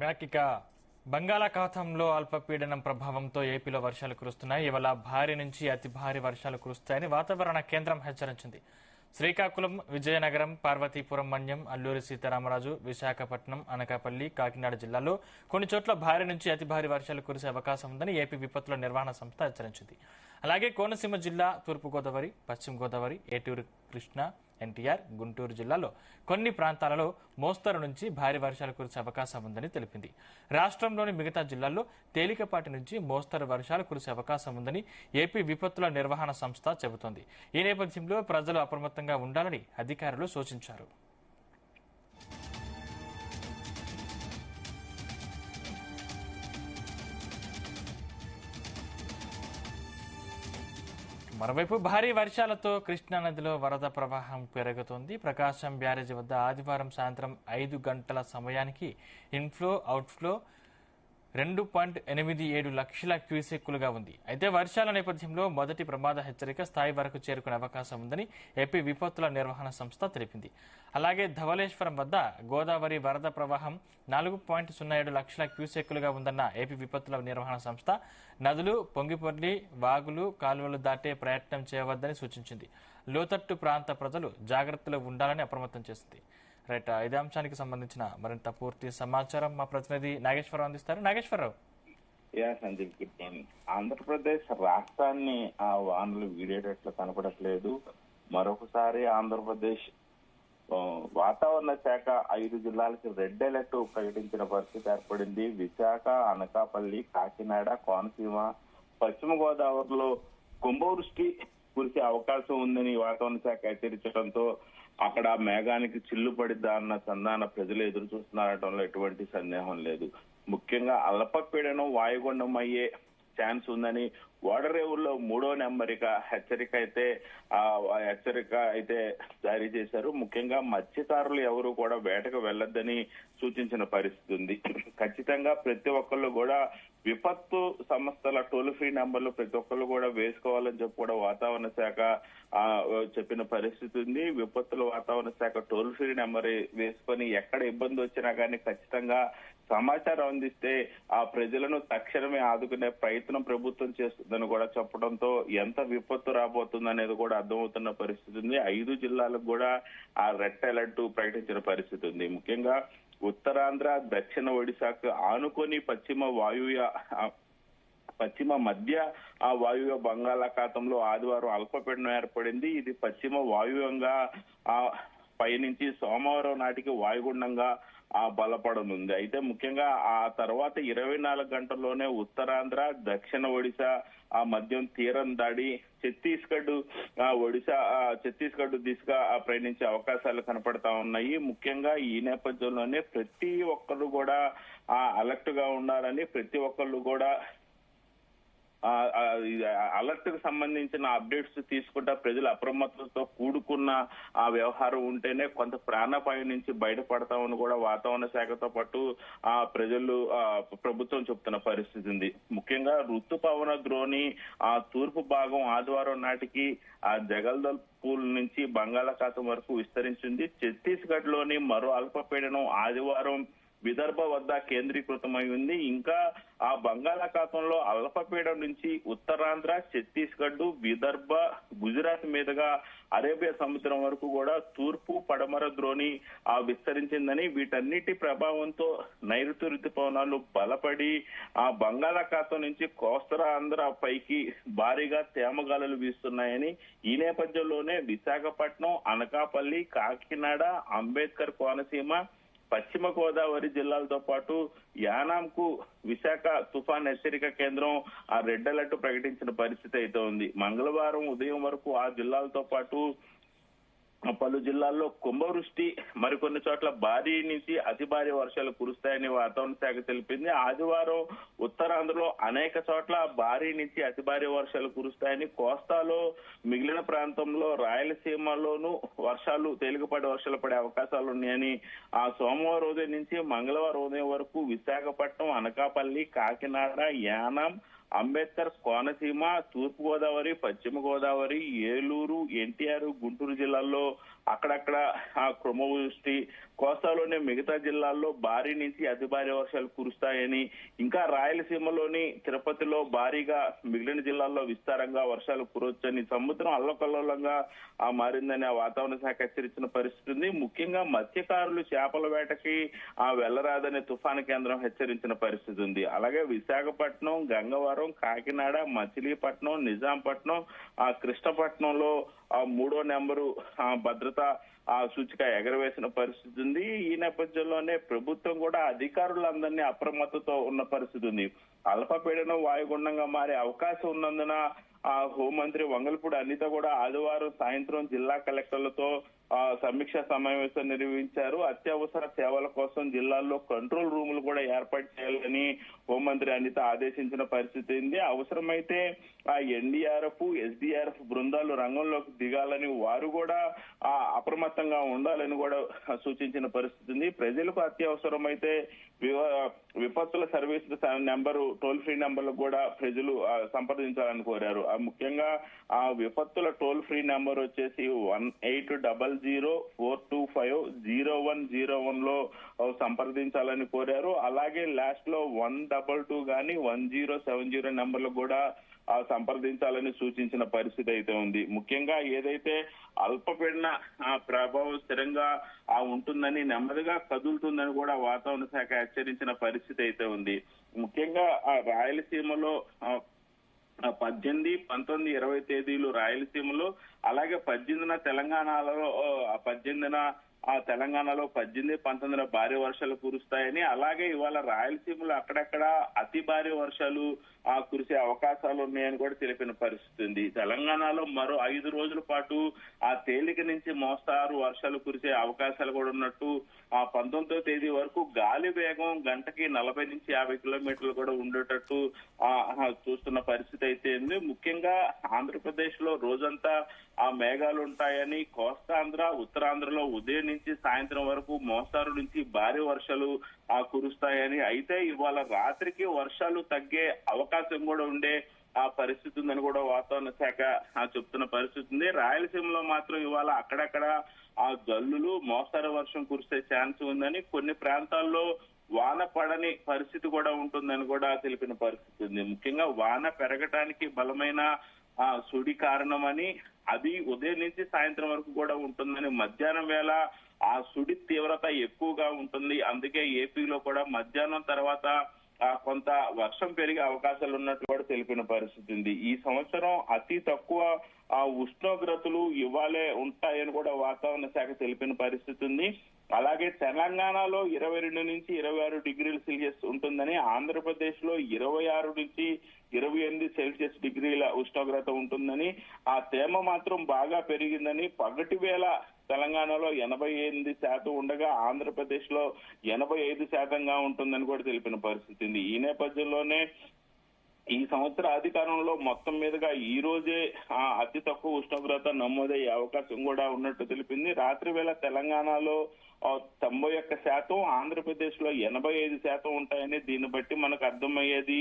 Back ఇక బంగాళాఖాతంలో అల్పపీడనం ప్రభావంతో ఏపీలో వర్షాలు కురుస్తున్నాయి. ఇవాళ భారీ నుంచి అతి భారీ వర్షాలు కురుస్తాయని వాతావరణ కేంద్రం హెచ్చరించింది. శ్రీకాకుళం, విజయనగరం, పార్వతీపురం, మన్యం, అల్లూరి సీతారామరాజు, విశాఖపట్నం, అనకాపల్లి, కాకినాడ జిల్లాల్లో కొన్ని చోట్ల భారీ నుంచి అతి భారీ వర్షాలు కురిసే అవకాశం ఉందని ఏపీ విపత్తుల నిర్వహణ సంస్థ హెచ్చరించింది. అలాగే కోనసీమ జిల్లా, తూర్పుగోదావరి, పశ్చిమ గోదావరి, ఏటూరు, కృష్ణా, ఎన్టీఆర్, గుంటూరు జిల్లాలో కొన్ని ప్రాంతాలలో మోస్తరు నుంచి భారీ వర్షాలు కురిసే అవకాశం ఉందని తెలిపింది. రాష్ట్రంలోని మిగతా జిల్లాల్లో తేలికపాటి నుంచి మోస్తరు వర్షాలు కురిసే అవకాశం ఉందని ఏపీ విపత్తుల నిర్వహణ సంస్థ చెబుతోంది. ఈ నేపథ్యంలో ప్రజలు అప్రమత్తంగా ఉండాలని అధికారులు సూచించారు. మరోవైపు భారీ వర్షాలతో కృష్ణానదిలో వరద ప్రవాహం పెరుగుతోంది. ప్రకాశం బ్యారేజీ వద్ద ఆదివారం సాయంత్రం 5 గంటల సమయానికి ఇన్ఫ్లో, అవుట్ఫ్లో 2.87 లక్షల క్యూసెక్కులుగా ఉంది. అయితే వర్షాల నేపథ్యంలో మొదటి ప్రమాద హెచ్చరిక స్థాయి వరకు చేరుకునే అవకాశం ఉందని ఏపీ విపత్తుల నిర్వహణ సంస్థ తెలిపింది. అలాగే ధవళేశ్వరం వద్ద గోదావరి వరద ప్రవాహం 4.07 లక్షల క్యూసెక్కులుగా ఉందన్న ఏపీ విపత్తుల నిర్వహణ సంస్థ నదులు పొంగిపొర్లి వాగులు, కాలువలు దాటే ప్రయత్నం చేయవద్దని సూచించింది. లోతట్టు ప్రాంత ప్రజలు జాగ్రత్తలో ఉండాలని అప్రమత్తం చేసింది. రైట్, ఇదే అంశానికి సంబంధించిన మరింత పూర్తి సమాచారం మా ప్రతినిధి నాగేశ్వరరావు అందిస్తారు. నాగేశ్వరరావు. Sandeep, good morning. ఆంధ్రప్రదేశ్ రాష్ట్రాన్ని ఆ వానలు వీడేటట్లు కనపడట్లేదు. మరొకసారి ఆంధ్రప్రదేశ్ వాతావరణ శాఖ 5 జిల్లాలకు రెడ్ అలర్ట్ ప్రకటించిన పరిస్థితి ఏర్పడింది. విశాఖ, అనకాపల్లి, కాకినాడ, కోనసీమ, పశ్చిమ గోదావరిలో కుంభవృష్టి కురిసే అవకాశం ఉందని వాతావరణ శాఖ హెచ్చరించడంతో అక్కడ మేఘానికి చిల్లు పడిద్దా అన్న సంధాన ప్రజలు ఎదురు చూస్తున్నారటంలో ఎటువంటి సందేహం లేదు. ముఖ్యంగా అల్పపీడనం వాయుగుండం అయ్యే ఛాన్స్ ఉందని ఓడరేవుల్లో 3వ నెంబరిక హెచ్చరిక అయితే జారీ చేశారు. ముఖ్యంగా మత్స్యకారులు ఎవరు కూడా వేటకు వెళ్లొద్దని సూచించిన పరిస్థితి ఉంది. ఖచ్చితంగా ప్రతి ఒక్కళ్ళు కూడా విపత్తు సంస్థల టోల్ ఫ్రీ నెంబర్లు ప్రతి ఒక్కళ్ళు కూడా వేసుకోవాలని చెప్పి కూడా వాతావరణ శాఖ చెప్పిన పరిస్థితి ఉంది. విపత్తుల వాతావరణ శాఖ టోల్ ఫ్రీ నెంబర్ వేసుకొని ఎక్కడ ఇబ్బంది వచ్చినా కానీ ఖచ్చితంగా సమాచారం అందిస్తే ఆ ప్రజలను తక్షణమే ఆదుకునే ప్రయత్నం ప్రభుత్వం చేస్తుందని కూడా చెప్పడంతో ఎంత విపత్తు రాబోతుంది అనేది కూడా అర్థమవుతున్న పరిస్థితి ఉంది. 5 జిల్లాలకు కూడా ఆ రెడ్ అలర్ట్ ప్రకటించిన పరిస్థితి ఉంది. ముఖ్యంగా ఉత్తరాంధ్ర, దక్షిణ ఒడిశాకు ఆనుకొని పశ్చిమ మధ్య వాయువ్య బంగాళాఖాతంలో ఆదివారం అల్పపీడనం ఏర్పడింది. ఇది పశ్చిమ వాయువ్యంగా పైనుంచి సోమవారం నాటికి వాయుగుండంగా బలపడనుంది. అయితే ముఖ్యంగా ఆ తర్వాత 24 గంటల్లోనే ఉత్తరాంధ్ర, దక్షిణ ఒడిశా మధ్యం తీరం దాడి ఛత్తీస్గఢ్ దిశగా ప్రయాణించే అవకాశాలు కనపడతా ఉన్నాయి. ముఖ్యంగా ఈ నేపథ్యంలోనే ప్రతి ఒక్కరు కూడా అలర్ట్ గా ఉండాలని, ప్రతి ఒక్కళ్ళు కూడా అలర్ట్ కు సంబంధించిన అప్డేట్స్ తీసుకుంటా ప్రజలు అప్రమత్తతో కూడుకున్న ఆ వ్యవహారం ఉంటేనే కొంత ప్రాణాపాయం నుంచి బయటపడతామని కూడా వాతావరణ శాఖతో పాటు ప్రభుత్వం చెప్తున్న పరిస్థితి ఉంది. ముఖ్యంగా ఋతుపవన ద్రోణి తూర్పు భాగం ఆదివారం నాటికి జగల్దల్పూల్ నుంచి బంగాళాఖాతం వరకు విస్తరించింది. ఛత్తీస్గఢ్ లోని మరో అల్పపీడనం ఆదివారం విదర్భ వద్ద కేంద్రీకృతమై ఉంది. ఇంకా ఆ బంగాళాఖాతంలో అల్పపీడనం నుంచి ఉత్తరాంధ్ర, ఛత్తీస్గఢ్, విదర్భ, గుజరాత్ మీదుగా అరేబియా సముద్రం వరకు కూడా తూర్పు పడమర ద్రోణి విస్తరించిందని, వీటన్నిటి ప్రభావంతో నైరుతి రుతుపవనాలు బలపడి ఆ బంగాళాఖాతం నుంచి కోస్తా ఆంధ్ర పైకి భారీగా తేమగాలులు వీస్తున్నాయని, ఈ నేపథ్యంలోనే విశాఖపట్నం, అనకాపల్లి, కాకినాడ, అంబేద్కర్ కోనసీమ, పశ్చిమ గోదావరి జిల్లాలతో పాటు యానాంకు విశాఖ తుఫాన్ హెచ్చరిక కేంద్రం రెడ్ అలర్ట్ ప్రకటించిన పరిస్థితి అయితే ఉంది. మంగళవారం ఉదయం వరకు ఆ జిల్లాలతో పాటు పలు జిల్లాల్లో కుంభవృష్టి, మరికొన్ని చోట్ల భారీ నుంచి అతి భారీ వర్షాలు కురుస్తాయని వాతావరణ శాఖ తెలిపింది. ఆదివారం ఉత్తరాంధ్రలో అనేక చోట్ల భారీ నుంచి అతి భారీ వర్షాలు కురుస్తాయని, కోస్తాలో మిగిలిన ప్రాంతంలో రాయలసీమలోనూ తేలికపాటి వర్షాలు పడే అవకాశాలు ఉన్నాయని, ఆ సోమవారం ఉదయం నుంచి మంగళవారం ఉదయం వరకు విశాఖపట్నం, అనకాపల్లి, కాకినాడ, యానాం, అంబేద్కర్ కోనసీమ, తూర్పు గోదావరి, పశ్చిమ గోదావరి, ఏలూరు, ఎన్టీఆర్, గుంటూరు జిల్లాల్లో అక్కడక్కడ క్రమవృష్టి, కోస్తాలోని మిగతా జిల్లాల్లో భారీ నుంచి అతి భారీ వర్షాలు కురుస్తాయని, ఇంకా రాయలసీమలోని తిరుపతిలో భారీగా మిగిలిన జిల్లాల్లో విస్తారంగా వర్షాలు కురవచ్చని, సముద్రం అల్లకల్లోలంగా మారిందని ఆ వాతావరణ శాఖ హెచ్చరించిన పరిస్థితి ఉంది. ముఖ్యంగా మత్స్యకారులు చేపల వేటకి వెళ్లరాదని తుఫాను కేంద్రం హెచ్చరించిన పరిస్థితి ఉంది. అలాగే విశాఖపట్నం, గంగవరం, కాకినాడ, మచిలీపట్నం, నిజాంపట్నం, కృష్ణపట్నంలో 3వ నెంబరు భద్రతా సూచిక ఎగరవేసిన పరిస్థితి ఉంది. ఈ నేపథ్యంలోనే ప్రభుత్వం కూడా అధికారులందరినీ అప్రమత్తతో ఉన్న పరిస్థితి ఉంది. అల్పపీడనం వాయుగుండంగా మారే అవకాశం ఉన్నందున హోంమంత్రి వంగల్పూడి అనిత కూడా ఆదివారం సాయంత్రం జిల్లా కలెక్టర్లతో సమీక్షా సమావేశం నిర్వహించారు. అత్యవసర సేవల కోసం జిల్లాల్లో కంట్రోల్ రూములు కూడా ఏర్పాటు చేయాలని హోంమంత్రి అనిత ఆదేశించిన పరిస్థితి ఉంది. అవసరమైతే ఎన్డీఆర్ఎఫ్, ఎస్డీఆర్ఎఫ్ బృందాలు రంగంలోకి దిగాలని, వారు కూడా అప్రమత్తంగా ఉండాలని కూడా సూచించిన పరిస్థితి ఉంది. ప్రజలకు అత్యవసరమైతే విపత్తుల సర్వీస్ నెంబరు, టోల్ ఫ్రీ నెంబర్లు కూడా ప్రజలు సంప్రదించాలని కోరారు. ముఖ్యంగా విపత్తుల టోల్ ఫ్రీ నెంబర్ వచ్చేసి 1800-425-0101 లో సంప్రదించాలని కోరారు. అలాగే లాస్ట్ లో 122 గాని 1070 నెంబర్లు కూడా సంప్రదించాలని సూచించిన పరిస్థితి అయితే ఉంది. ముఖ్యంగా ఏదైతే అల్పపీడన ప్రభావం స్థిరంగా ఉంటుందని, నెమ్మదిగా కదులుతుందని కూడా వాతావరణ శాఖ హెచ్చరించిన పరిస్థితి అయితే ఉంది. ముఖ్యంగా రాయలసీమలో 18, 19, 20 తేదీలు రాయలసీమలో, అలాగే 18న తెలంగాణలో 18, 19 భారీ వర్షాలు కురుస్తాయని, అలాగే ఇవాళ రాయలసీమలో అక్కడక్కడ అతి భారీ వర్షాలు కురిసే అవకాశాలు ఉన్నాయని కూడా తెలిపిన పరిస్థితి ఉంది. తెలంగాణలో మరో 5 రోజుల పాటు తేలిక నుంచి మోస్తారు వర్షాలు కురిసే అవకాశాలు కూడా ఉన్నట్టు, 19వ తేదీ వరకు గాలి వేగం గంటకి 40 నుంచి 50 కిలోమీటర్లు కూడా ఉండేటట్టు చూస్తున్న పరిస్థితి అయితే ఉంది. ముఖ్యంగా ఆంధ్రప్రదేశ్ లో రోజంతా మేఘాలు ఉంటాయని, కోస్తాంధ్ర, ఉత్తరాంధ్రలో ఉదయం నుంచి సాయంత్రం వరకు మోస్తారు నుంచి భారీ వర్షాలు కురుస్తాయని, అయితే ఇవాళ రాత్రికి వర్షాలు తగ్గే అవకాశం కూడా ఉండే పరిస్థితి ఉందని కూడా వాతావరణ శాఖ చెప్తున్న పరిస్థితి ఉంది. రాయలసీమలో మాత్రం ఇవాళ అక్కడక్కడ జల్లులు, మోస్తరు వర్షం కురిసే ఛాన్స్ ఉందని, కొన్ని ప్రాంతాల్లో వాన పడని పరిస్థితి కూడా ఉంటుందని కూడా తెలిపిన పరిస్థితి ఉంది. ముఖ్యంగా వాన పెరగటానికి బలమైన సుడి కారణమని, అది ఉదయం నుంచి సాయంత్రం వరకు కూడా ఉంటుందని, మధ్యాహ్నం వేళ సుడి తీవ్రత ఎక్కువగా ఉంటుంది, అందుకే ఏపీలో కూడా మధ్యాహ్నం తర్వాత కొంత వర్షం పెరిగే అవకాశాలు ఉన్నట్లు కూడా తెలిపిన పరిస్థితి ఉంది. ఈ సంవత్సరం అతి తక్కువ ఉష్ణోగ్రతలు ఇవాళే ఉంటాయని కూడా వాతావరణ శాఖ తెలిపిన పరిస్థితి ఉంది. అలాగే తెలంగాణలో 22 నుంచి 26 డిగ్రీల సెల్సియస్ ఉంటుందని, ఆంధ్రప్రదేశ్ లో 26 నుంచి 28 సెల్సియస్ డిగ్రీల ఉష్ణోగ్రత ఉంటుందని, ఆ తేమ మాత్రం బాగా పెరిగిందని, పగటి వేళ తెలంగాణలో 88% ఉండగా ఆంధ్రప్రదేశ్ లో 85%గా ఉంటుందని కూడా తెలిపిన పరిస్థితి ఉంది. ఈ నేపథ్యంలోనే ఈ సంవత్సర అధికారంలో మొత్తం మీదుగా ఈ రోజే అతి తక్కువ ఉష్ణోగ్రత నమోదయ్యే అవకాశం కూడా ఉన్నట్టు తెలిపింది. రాత్రి వేళ తెలంగాణలో 91%, ఆంధ్రప్రదేశ్ లో 85% ఉంటాయని, దీన్ని బట్టి మనకు అర్థమయ్యేది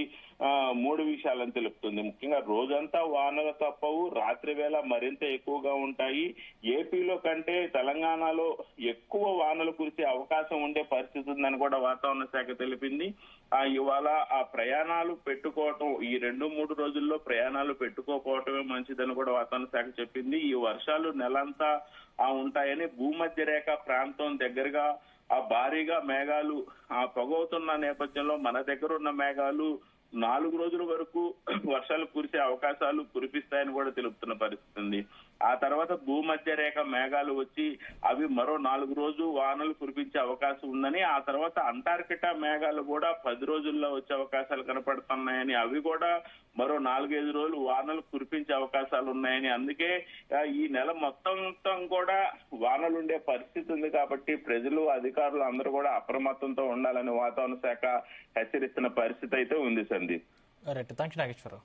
3 విషయాలని తెలుపుతుంది. ముఖ్యంగా రోజంతా వానలు తప్పవు, రాత్రి వేళ మరింత ఎక్కువగా ఉంటాయి. ఏపీలో కంటే తెలంగాణలో ఎక్కువ వానలు కురిసే అవకాశం ఉండే పరిస్థితి ఉందని కూడా వాతావరణ శాఖ తెలిపింది. ఇవాళ ప్రయాణాలు పెట్టుకోవటం, ఈ 2-3 రోజుల్లో ప్రయాణాలు పెట్టుకోకపోవటమే మంచిదని కూడా వాతావరణ శాఖ చెప్పింది. ఈ వర్షాలు నెలంతా ఉంటాయని, భూమధ్య రేఖ ప్రాంతం దగ్గరగా భారీగా మేఘాలు పొగవుతున్న నేపథ్యంలో మన దగ్గర ఉన్న మేఘాలు 4 రోజుల వరకు వర్షాలు కురిసే అవకాశాలు కురిపిస్తాయని కూడా తెలుపుతున్న పరిస్థితి ఉంది. ఆ తర్వాత భూమధ్య రేఖ మేఘాలు వచ్చి అవి మరో 4 రోజులు వానలు కురిపించే అవకాశం ఉందని, ఆ తర్వాత అంటార్కిటా మేఘాలు కూడా 10 రోజుల్లో వచ్చే అవకాశాలు కనపడుతున్నాయని, అవి కూడా మరో 4-5 రోజులు వానలు కురిపించే అవకాశాలు ఉన్నాయని, అందుకే ఈ నెల మొత్తం కూడా వానలుండే పరిస్థితి ఉంది. కాబట్టి ప్రజలు, అధికారులు అందరూ కూడా అప్రమత్తంతో ఉండాలని వాతావరణ శాఖ హెచ్చరిస్తున్న పరిస్థితి అయితే ఉంది. సందీప్. Right, thank you Nageswararao.